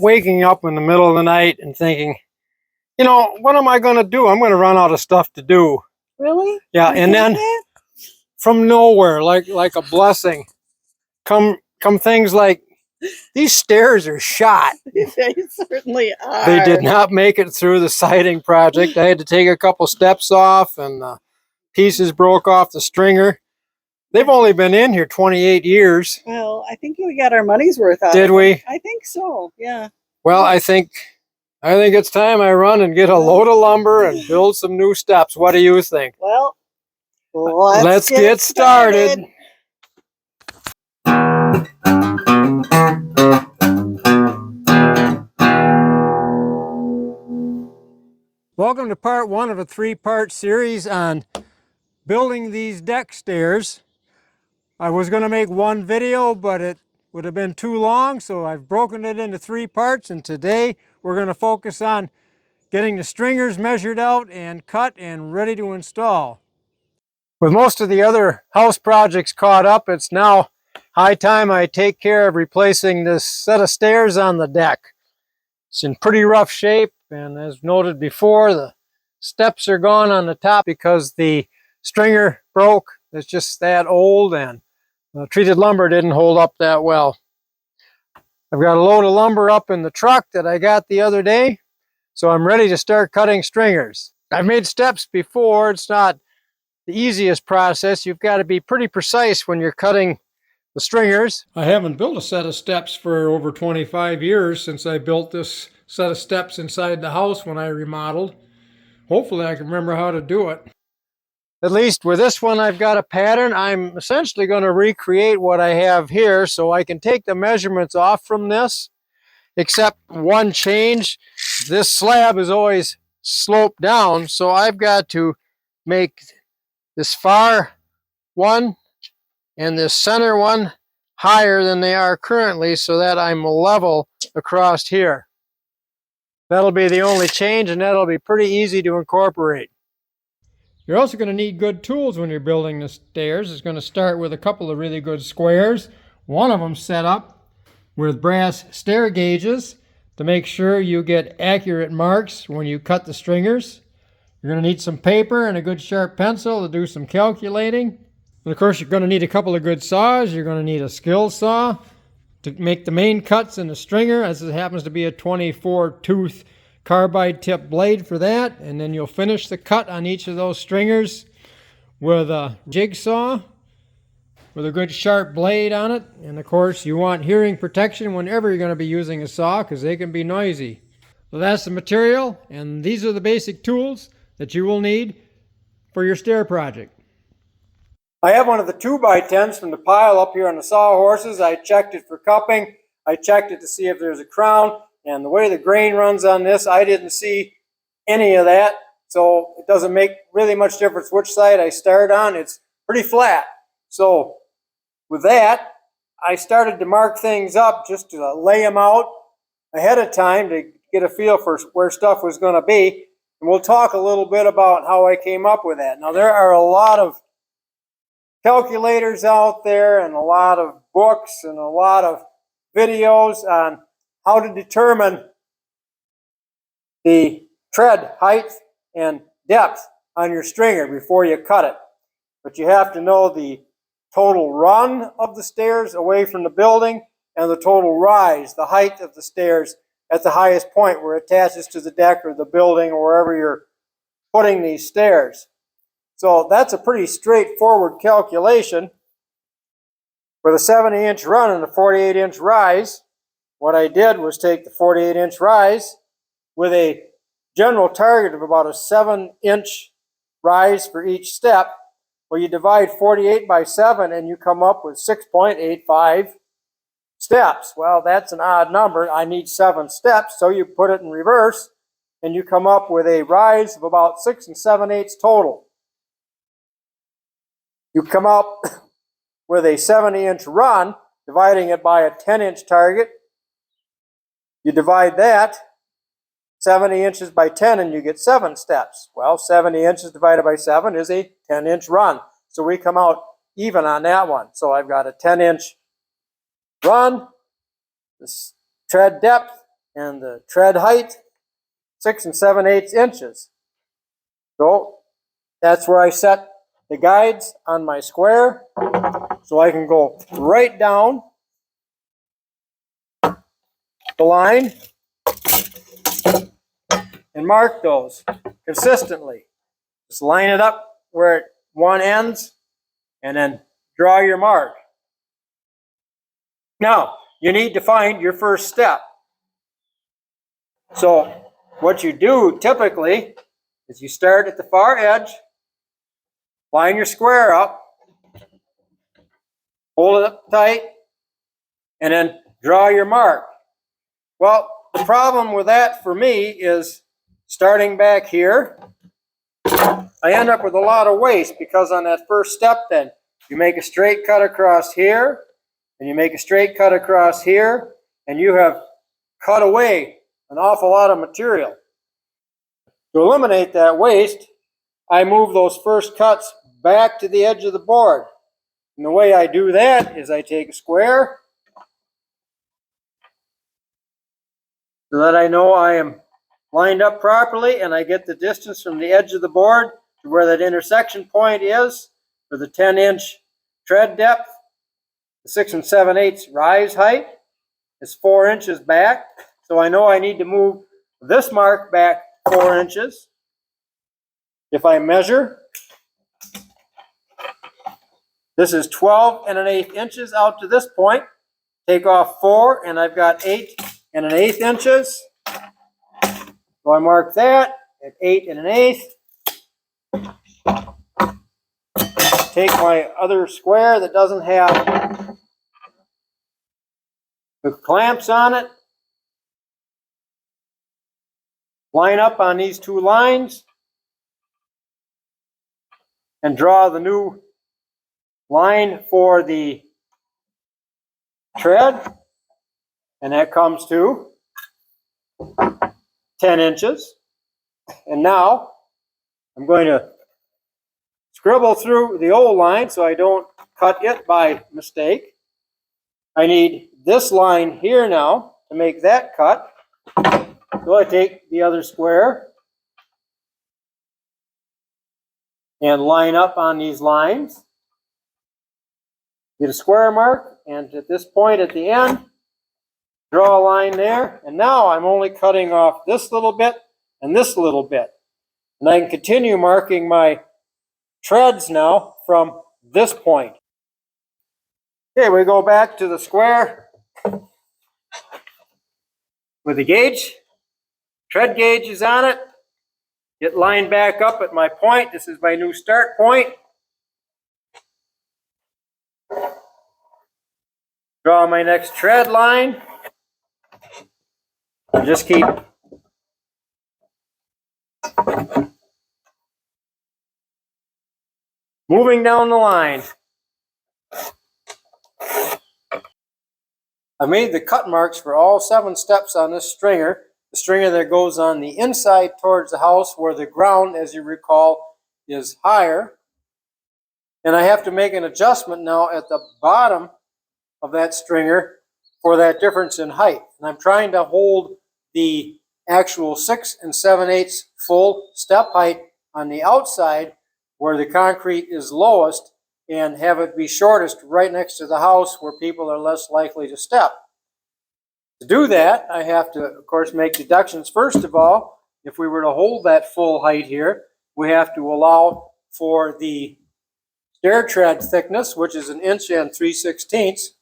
waking up in the middle of the night and thinking, you know, what am I going to do? I'm going to run out of stuff to do. Really? Yeah, and then from nowhere, like a blessing, come things like these stairs are shot. They certainly are. They did not make it through the siding project. I had to take a couple steps off, and pieces broke off the stringer. They've only been in here 28 years. Well, I think we got our money's worth out of it. Did we? I think so, yeah. Well, I think it's time I run and get a load of lumber and build some new steps. What do you think? Well, let's get started. Welcome to part one of a three-part series on building these deck stairs. I was going to make one video, but it would have been too long, so I've broken it into three parts, and today we're going to focus on getting the stringers measured out and cut and ready to install. With most of the other house projects caught up, it's now high time I take care of replacing this set of stairs on the deck. It's in pretty rough shape, and as noted before, the steps are gone on the top because the stringer broke. It's just that old, and treated lumber didn't hold up that well. I've got a load of lumber up in the truck that I got the other day, so I'm ready to start cutting stringers. I've made steps before. It's not the easiest process. You've got to be pretty precise when you're cutting the stringers. I haven't built a set of steps for over 25 years since I built this set of steps inside the house when I remodeled. Hopefully I can remember how to do it. At least with this one, I've got a pattern. I'm essentially going to recreate what I have here, so I can take the measurements off from this, except one change. This slab is always sloped down, so I've got to make this far one and this center one higher than they are currently so that I'm level across here. That'll be the only change, and that'll be pretty easy to incorporate. You're also going to need good tools when you're building the stairs. It's going to start with a couple of really good squares. One of them set up with brass stair gauges to make sure you get accurate marks when you cut the stringers. You're going to need some paper and a good sharp pencil to do some calculating. And of course, you're going to need a couple of good saws. You're going to need a skill saw to make the main cuts in the stringer, as it happens to be a 24-tooth carbide tip blade for that, and then you'll finish the cut on each of those stringers with a jigsaw with a good sharp blade on it. And of course, you want hearing protection whenever you're going to be using a saw, because they can be noisy. So that's the material, and these are the basic tools that you will need for your stair project. I have one of the 2x10s from the pile up here on the sawhorses. I checked it for cupping. I checked it to see if there's a crown. And the way the grain runs on this, I didn't see any of that. So it doesn't make really much difference which side I start on. It's pretty flat. So with that, I started to mark things up just to lay them out ahead of time to get a feel for where stuff was going to be. And we'll talk a little bit about how I came up with that. Now, there are a lot of calculators out there and a lot of books and a lot of videos on how to determine the tread height and depth on your stringer before you cut it. But you have to know the total run of the stairs away from the building and the total rise, the height of the stairs at the highest point where it attaches to the deck or the building or wherever you're putting these stairs. So that's a pretty straightforward calculation. With a 70-inch run and a 48-inch rise, what I did was take the 48-inch rise with a general target of about a 7-inch rise for each step. Well, you divide 48 by 7 and you come up with 6.85 steps. Well, that's an odd number. I need 7 steps, so you put it in reverse and you come up with a rise of about 6 7/8 total. You come up with a 70-inch run, dividing it by a 10-inch target. You divide that, 70 inches by 10, and you get 7 steps. Well, 70 inches divided by 7 is a 10-inch run. So we come out even on that one. So I've got a 10-inch run, this tread depth, and the tread height 6 7/8 inches. So that's where I set the guides on my square, so I can go right down the line and mark those consistently. Just line it up where one ends and then draw your mark. Now, you need to find your first step. So what you do typically is you start at the far edge, line your square up, hold it up tight, and then draw your mark. Well, the problem with that for me is starting back here, I end up with a lot of waste because on that first step then, you make a straight cut across here, and you make a straight cut across here, and you have cut away an awful lot of material. To eliminate that waste, I move those first cuts back to the edge of the board. And the way I do that is I take a square so that I know I am lined up properly and I get the distance from the edge of the board to where that intersection point is for the 10-inch tread depth. The 6 7/8 rise height is 4 inches back, so I know I need to move this mark back 4 inches. If I measure, this is 12 1/8 inches out to this point. Take off 4 and I've got 8 1/8 inches. So I mark that at 8 1/8. Take my other square that doesn't have the clamps on it. Line up on these two lines and draw the new line for the tread, and that comes to 10 inches. And now I'm going to scribble through the old line so I don't cut it by mistake. I need this line here now to make that cut. So I take the other square and line up on these lines. Get a square mark, and at this point at the end, draw a line there. And now I'm only cutting off this little bit and this little bit. And I can continue marking my treads now from this point. Okay, we go back to the square with the gauge. Tread gauge is on it. Get lined back up at my point. This is my new start point. Draw my next tread line. And just keep moving down the line. I made the cut marks for all 7 steps on this stringer. The stringer that goes on the inside towards the house where the ground, as you recall, is higher. And I have to make an adjustment now at the bottom of that stringer for that difference in height. And I'm trying to hold the actual 6 7/8 full step height on the outside where the concrete is lowest and have it be shortest right next to the house where people are less likely to step. To do that, I have to, of course, make deductions. First of all, if we were to hold that full height here, we have to allow for the stair tread thickness, which is 1 inch and 3/16.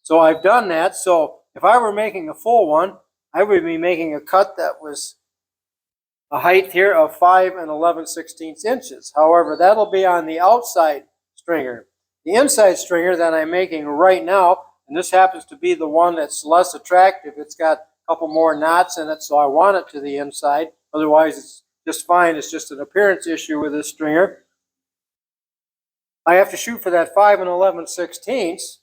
So I've done that. So if I were making a full one, I would be making a cut that was a height here of 5 11/16 inches. However, that'll be on the outside stringer. The inside stringer that I'm making right now, and this happens to be the one that's less attractive. It's got a couple more knots in it, so I want it to the inside. Otherwise, it's just fine. It's just an appearance issue with this stringer. I have to shoot for that 5 11/16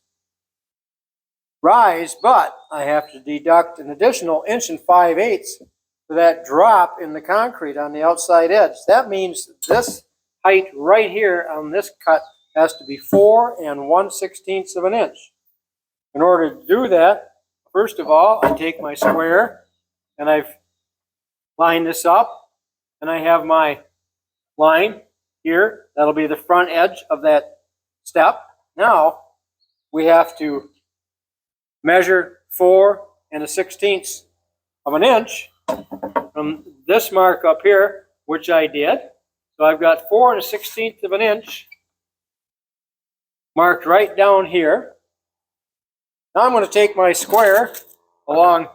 rise, but I have to deduct an additional 1 5/8 for that drop in the concrete on the outside edge. That means this height right here on this cut has to be 4 1/16 of an inch. In order to do that, first of all, I take my square and I've lined this up, and I have my line here. That'll be the front edge of that step. Now we have to measure 4 1/16 of an inch from this mark up here, which I did. So I've got 4 1/16 of an inch marked right down here. Now I'm going to take my square along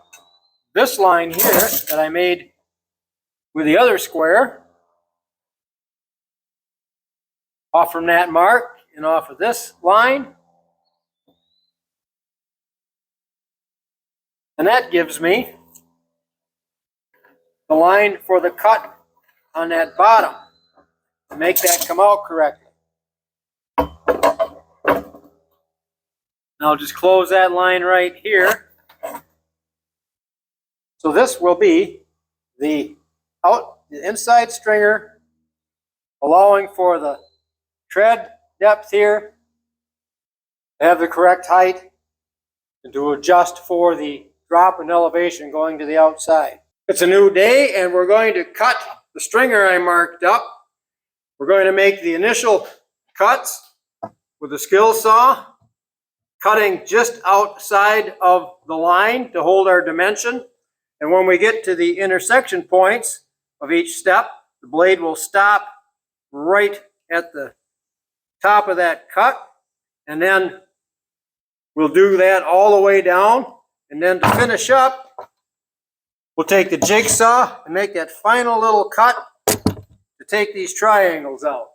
this line here that I made with the other square, off from that mark and off of this line. And that gives me the line for the cut on that bottom to make that come out correctly. Now I'll just close that line right here. So this will be the inside stringer, allowing for the tread depth here to have the correct height and to adjust for the drop in elevation going to the outside. It's a new day, and we're going to cut the stringer I marked up. We're going to make the initial cuts with a skill saw, cutting just outside of the line to hold our dimension. And when we get to the intersection points of each step, the blade will stop right at the top of that cut. And then we'll do that all the way down. And then to finish up, we'll take the jigsaw and make that final little cut to take these triangles out.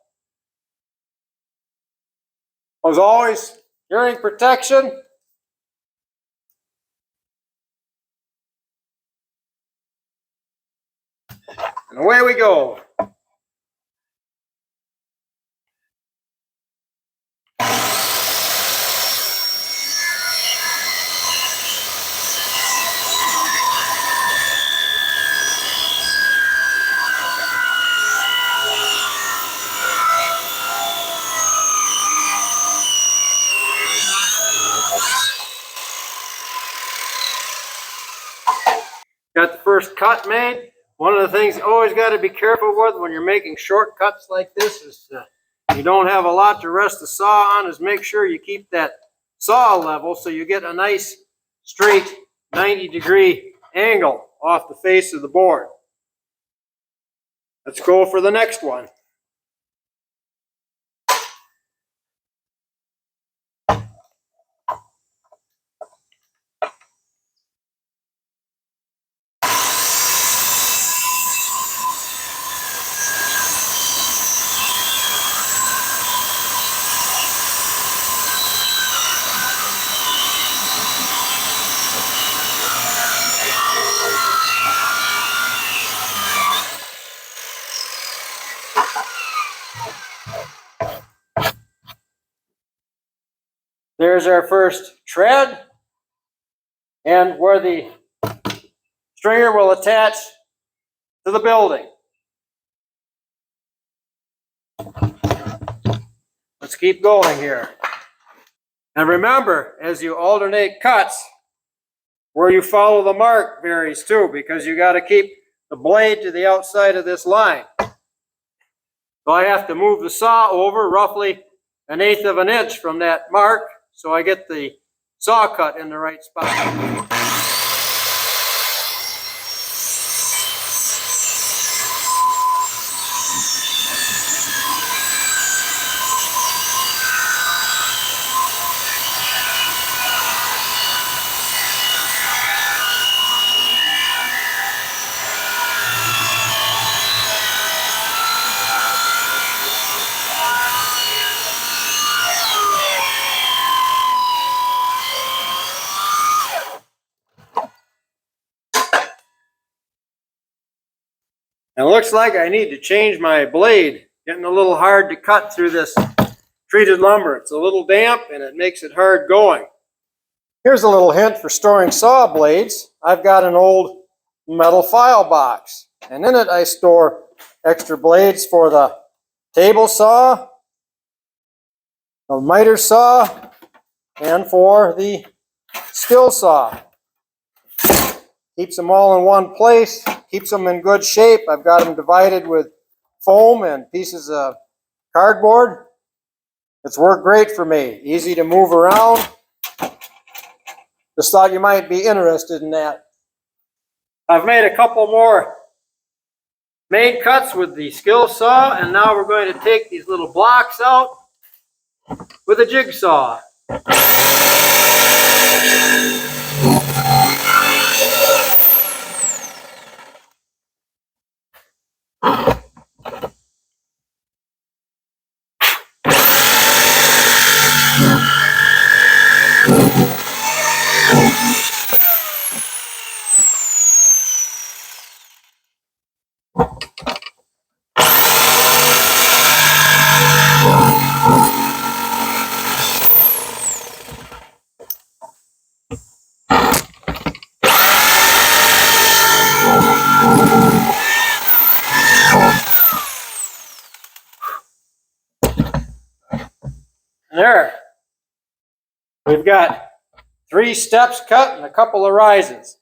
As always, hearing protection. And away we go. Got the first cut made. One of the things you always got to be careful with when you're making shortcuts like this is you don't have a lot to rest the saw on, is make sure you keep that saw level so you get a nice straight 90-degree angle off the face of the board. Let's go for the next one. There's our first tread, and where the stringer will attach to the building. Let's keep going here. And remember, as you alternate cuts, where you follow the mark varies too, because you got to keep the blade to the outside of this line. So I have to move the saw over roughly 1/8 of an inch from that mark, so I get the saw cut in the right spot. And it looks like I need to change my blade. Getting a little hard to cut through this treated lumber. It's a little damp and it makes it hard going. Here's a little hint for storing saw blades. I've got an old metal file box, and in it I store extra blades for the table saw, the miter saw, and for the skill saw. keeps them all in one place, keeps them in good shape. I've got them divided with foam and pieces of cardboard. It's worked great for me. Easy to move around. Just thought you might be interested in that. I've made a couple more main cuts with the skill saw, and now we're going to take these little blocks out with a jigsaw. There. We've got 3 steps cut and a couple of rises.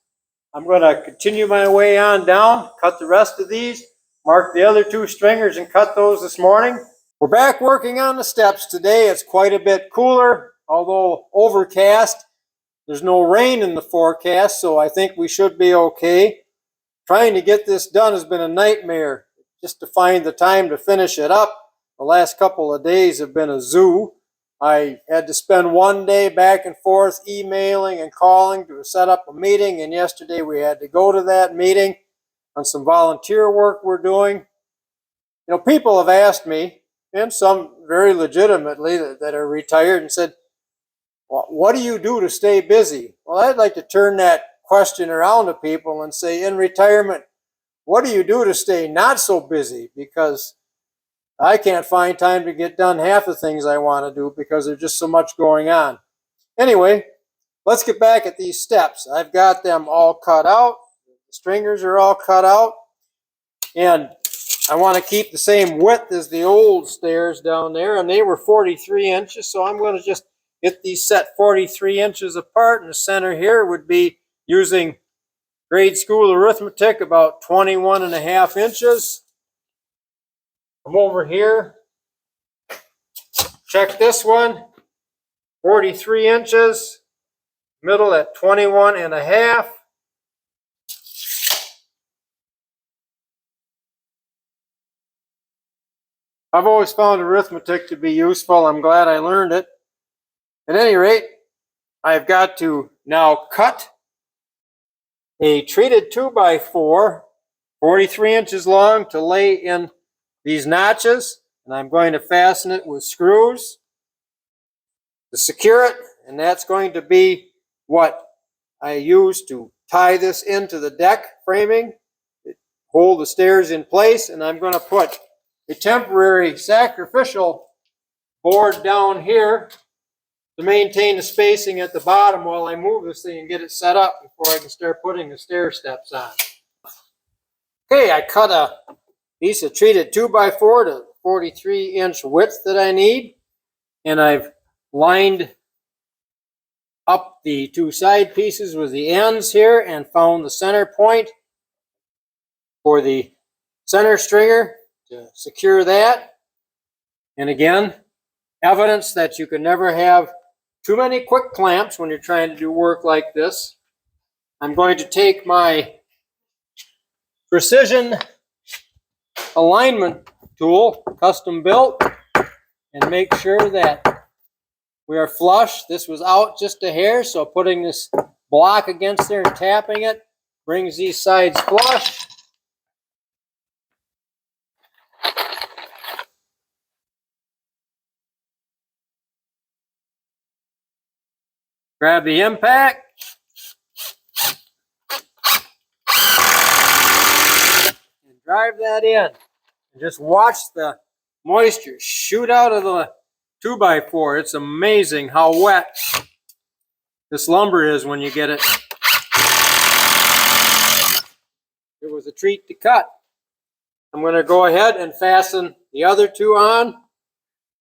I'm going to continue my way on down, cut the rest of these, mark the other 2 stringers and cut those this morning. We're back working on the steps today. It's quite a bit cooler, although overcast. There's no rain in the forecast, so I think we should be okay. Trying to get this done has been a nightmare, just to find the time to finish it up. The last couple of days have been a zoo. I had to spend one day back and forth emailing and calling to set up a meeting, and yesterday we had to go to that meeting on some volunteer work we're doing. You know, people have asked me, and some very legitimately that are retired, and said, well, what do you do to stay busy? Well, I'd like to turn that question around to people and say, in retirement, what do you do to stay not so busy? Because I can't find time to get done half the things I want to do because there's just so much going on. Anyway, let's get back at these steps. I've got them all cut out. The stringers are all cut out. And I want to keep the same width as the old stairs down there, and they were 43 inches, so I'm going to just get these set 43 inches apart, and the center here would be, using grade school arithmetic, about 21.5 inches. Come over here, check this one, 43 inches, middle at 21.5. I've always found arithmetic to be useful. I'm glad I learned it. At any rate, I've got to now cut a treated 2x4, 43 inches long, to lay in these notches, and I'm going to fasten it with screws to secure it, and that's going to be what I use to tie this into the deck framing, hold the stairs in place, and I'm going to put a temporary sacrificial board down here to maintain the spacing at the bottom while I move this thing and get it set up before I can start putting the stair steps on. Okay, I cut a piece of treated 2x4 to 43-inch width that I need, and I've lined up the 2 side pieces with the ends here and found the center point for the center stringer to secure that. And again, evidence that you can never have too many quick clamps when you're trying to do work like this. I'm going to take my precision alignment tool, custom built, and make sure that we are flush. This was out just a hair, so putting this block against there and tapping it brings these sides flush. Grab the impact. And drive that in. And just watch the moisture shoot out of the 2x4. It's amazing how wet this lumber is when you get it. It was a treat to cut. I'm going to go ahead and fasten the other 2 on,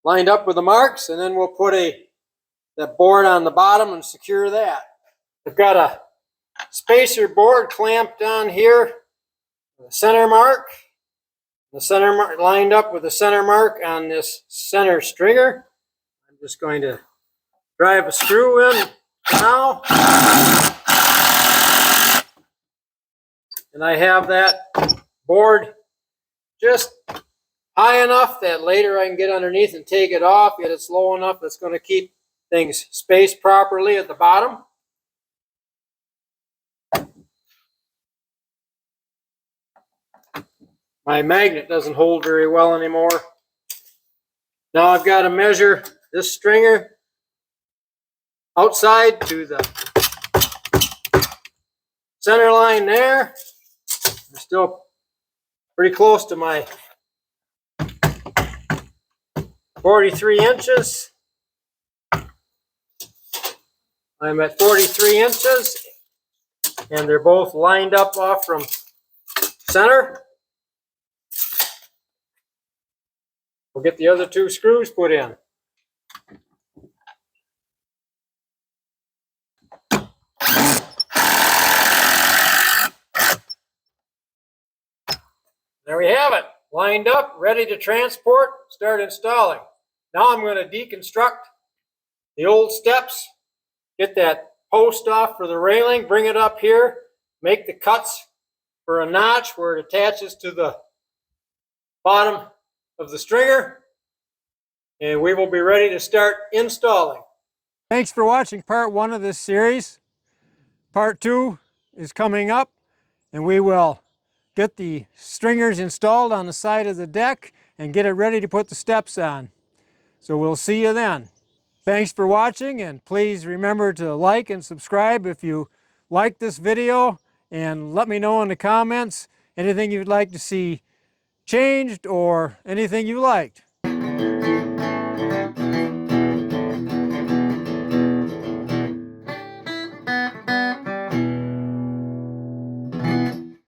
lined up with the marks, and then we'll put that board on the bottom and secure that. I've got a spacer board clamped on here, the center mark. The center mark lined up with the center mark on this center stringer. I'm just going to drive a screw in now. And I have that board just high enough that later I can get underneath and take it off, yet it's low enough that's going to keep things spaced properly at the bottom. My magnet doesn't hold very well anymore. Now I've got to measure this stringer outside to the center line there. I'm still pretty close to my 43 inches. I'm at 43 inches, and they're both lined up off from center. We'll get the other two screws put in. There we have it, lined up, ready to transport, start installing. Now I'm going to deconstruct the old steps, get that post off for the railing, bring it up here, make the cuts for a notch where it attaches to the bottom of the stringer, and we will be ready to start installing. Thanks for watching part 1 of this series. Part 2 is coming up, and we will get the stringers installed on the side of the deck and get it ready to put the steps on. So we'll see you then. Thanks for watching, and please remember to like and subscribe if you like this video, and let me know in the comments anything you'd like to see changed or anything you liked.